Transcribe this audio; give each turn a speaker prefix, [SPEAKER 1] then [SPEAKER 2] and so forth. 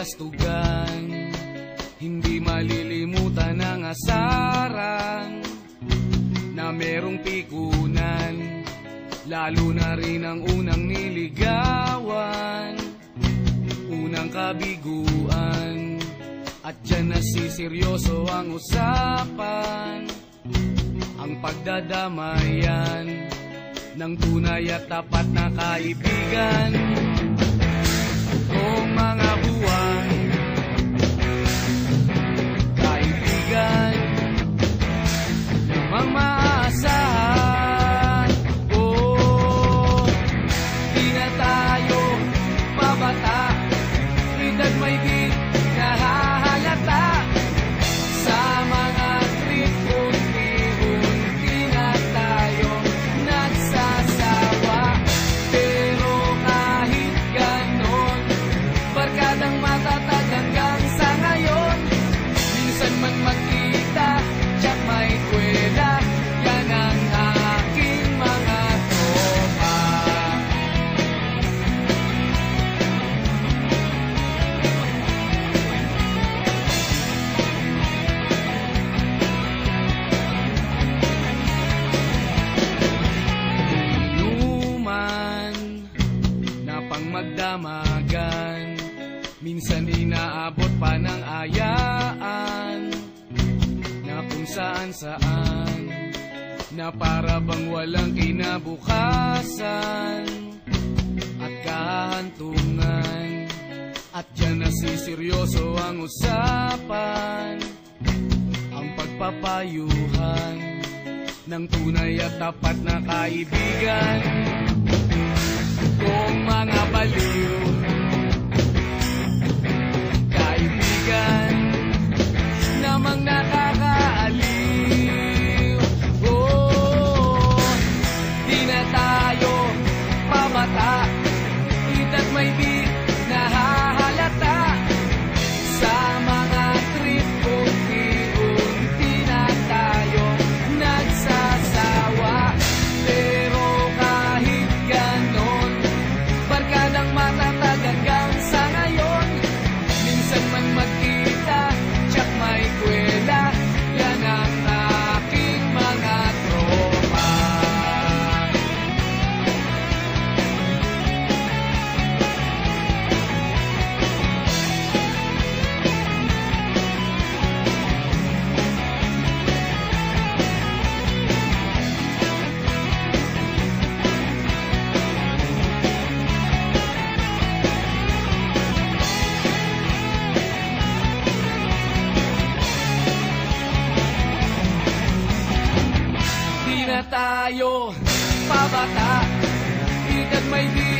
[SPEAKER 1] kastugan, hindi malilimutan ang asaran na merong pikunan, lalo na rin ang unang niligawan, unang kabiguan. At dyan nasiseryoso ang usapan, ang pagdadamayan ng tunay at tapat na kaibigan. Kung mga buwan, kaibigan, namang maasahan. Oh, di na tayo pabata, edad may di nahahalata. Sa mga trip, unti-unti na tayo nagsasawa. Pero kahit ganon, barkadang matatag hanggang sa ngayon. Minsan man magkita, tiyak may kwela, yan ang aking mga tropa. Inuman na pang magdamagan, minsan inaabot pa ng ayaan, na kung saan-saan, na para bang walang kinabukasan at kahantungan. At dyan nasiseryoso ang usapan, ang pagpapayuhan ng tunay at tapat na kaibigan. Kung mga baliw, kaibigan, namang nakakaaliw. Oh, di na tayo pabata, edad may di nahahalata. Sa mga trip, unti-unti na tayo nagsasawa. Pero kahit ganon, barkadang matatag hanggang sa ngayon. Minsan man magkita, tiyak may kwela, yan ang aking mga tropa. Di na tayo pabata, edad may di